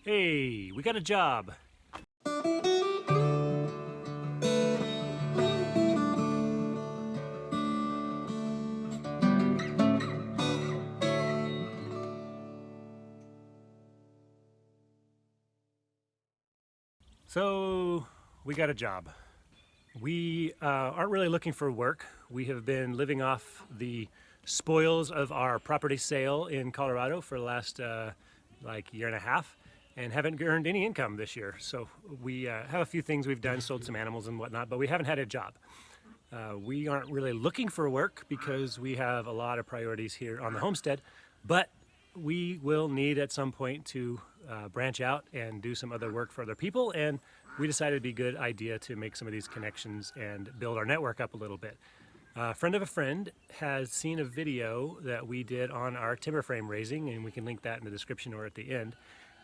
Hey, we got a job. So, we got a job. We aren't really looking for work. We have been living off the spoils of our property sale in Colorado for the last like year and a half and haven't earned any income this year. So we have a few things we've done, sold some animals and whatnot, but we haven't had a job. We aren't really looking for work because we have a lot of priorities here on the homestead, but we will need at some point to branch out and do some other work for other people, and we decided it'd be a good idea to make some of these connections and build our network up a little bit. A friend of a friend has seen a video that we did on our timber frame raising, and we can link that in the description or at the end,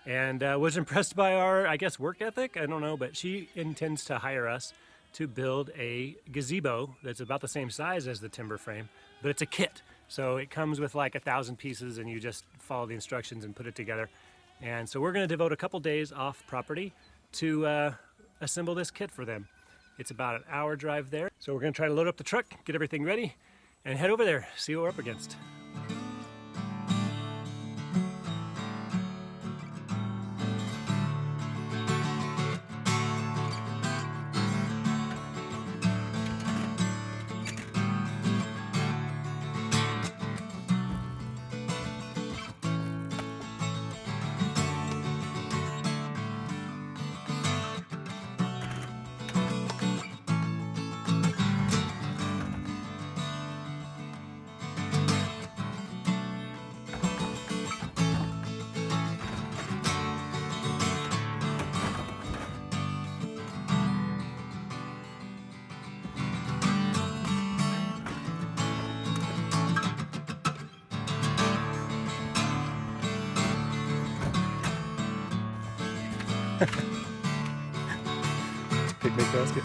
and was impressed by our, I guess, work ethic. I don't know, but she intends to hire us to build a gazebo that's about the same size as the timber frame, but it's a kit. So it comes with like 1,000 pieces and you just follow the instructions and put it together. And so we're gonna devote a couple days off property to assemble this kit for them. It's about an hour drive there. So we're gonna try to load up the truck, get everything ready, and head over there, see what we're up against. Picnic basket.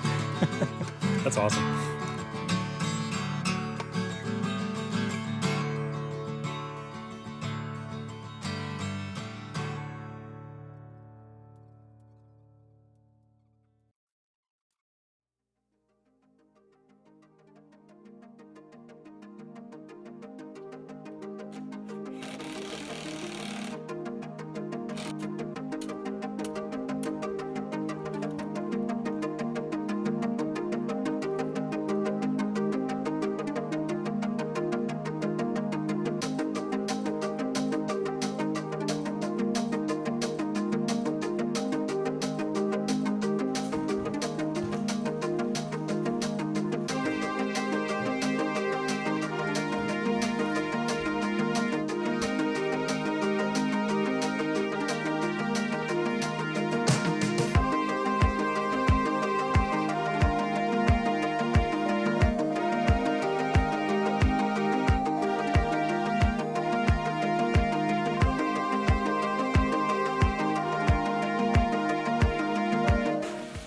That's awesome.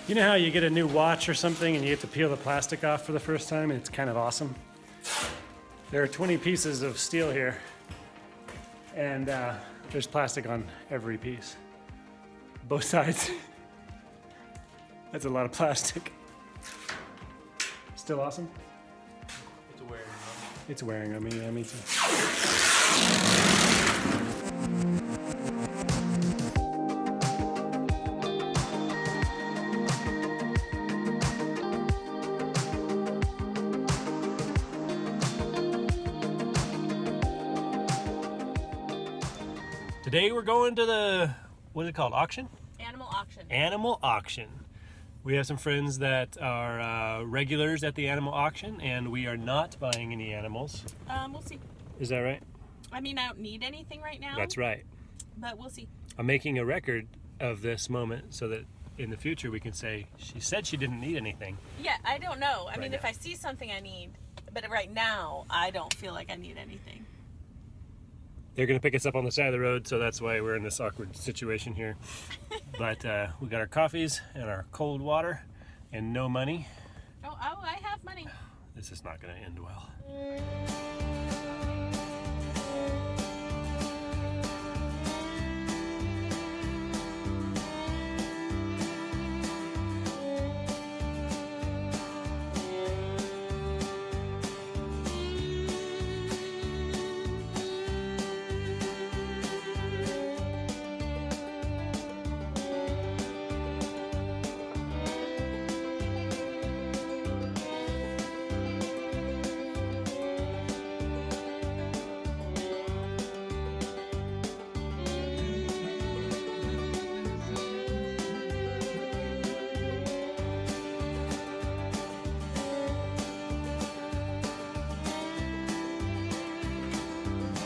You know how you get a new watch or something and you get to peel the plastic off for the first time and it's kind of awesome? There are 20 pieces of steel here and there's plastic on every piece. Both sides. That's a lot of plastic. Still awesome? It's wearing on me. It's wearing on me, yeah, me too. Today we're going to the, what is it called, auction? Animal auction. Animal auction. We have some friends that are regulars at the animal auction, and we are not buying any animals. We'll see. Is that right? I mean, I don't need anything right now. That's right. But we'll see. I'm making a record of this moment so that in the future we can say, she said she didn't need anything. Yeah, I don't know. I mean, now. if I see something I need, but right now, I don't feel like I need anything. They're going to pick us up on the side of the road, so that's why we're in this awkward situation here. But we got our coffees and our cold water and no money. Oh, I have money. This is not going to end well.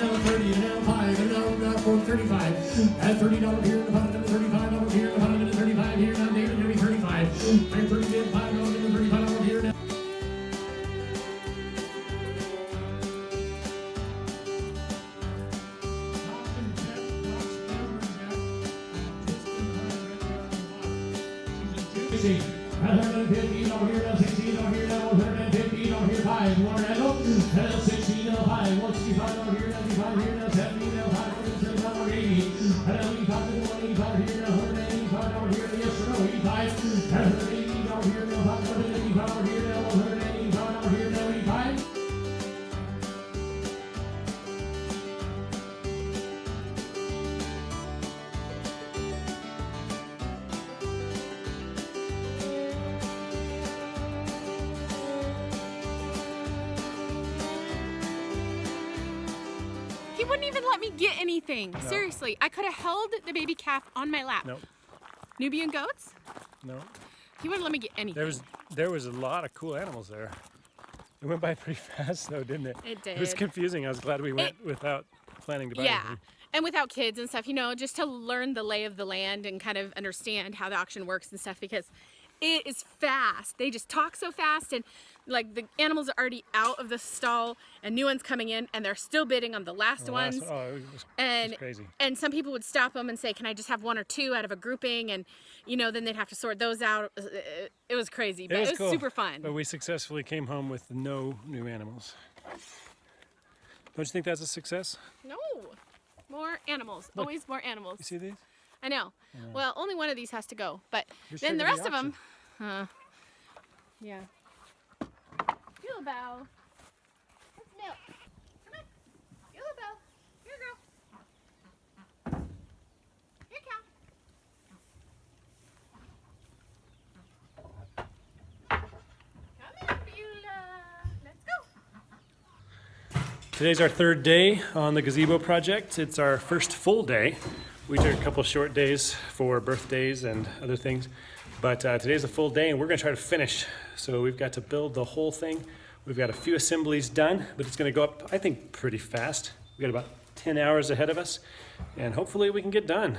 Now 30, now 5, and now 435. At $30 here, the bottom of the $35 here, the bottom of the 35 here, now David, maybe 35. And $35 in the $35 here now. $150 here, now $16 here, now $150 here, 5, one handle, now 16, now 5, $165 here, now 55 here, now 70, now 5, $180, now 85, $185 here, now $185 here, yes or no, 85, now $180 here, now $585 here, now $185 here, now 85. He wouldn't even let me get anything. No. Seriously, I could have held the baby calf on my lap. Nope. Nubian goats? No. He wouldn't let me get anything. There was a lot of cool animals there. It went by pretty fast though, didn't it? It did. It was confusing. I was glad we went without planning to buy Yeah. anything. And without kids and stuff, you know, just to learn the lay of the land and kind of understand how the auction works and stuff, because it is fast. They just talk so fast, and like the animals are already out of the stall and new ones coming in, and they're still bidding on the last ones. It was And crazy. and some people would stop them and say, "Can I just have one or two out of a grouping?" And you know, then they'd have to sort those out. It was crazy, but it was cool. super fun. But we successfully came home with no new animals. Don't you think that's a success? No, more animals. Look. Always more animals. You see these? I know. Well, only one of these has to go, but You're then the triggered rest the of them, yeah. Feel bow. Let's milk. Come on. Feel a bow. Here, girl. Here, cow. Come on, Beulah. Let's go. Today's our third day on the gazebo project. It's our first full day. We took a couple short days for birthdays and other things, but today's a full day and we're gonna try to finish. So we've got to build the whole thing. We've got a few assemblies done, but it's gonna go up, I think, pretty fast. We've got about 10 hours ahead of us, and hopefully we can get done.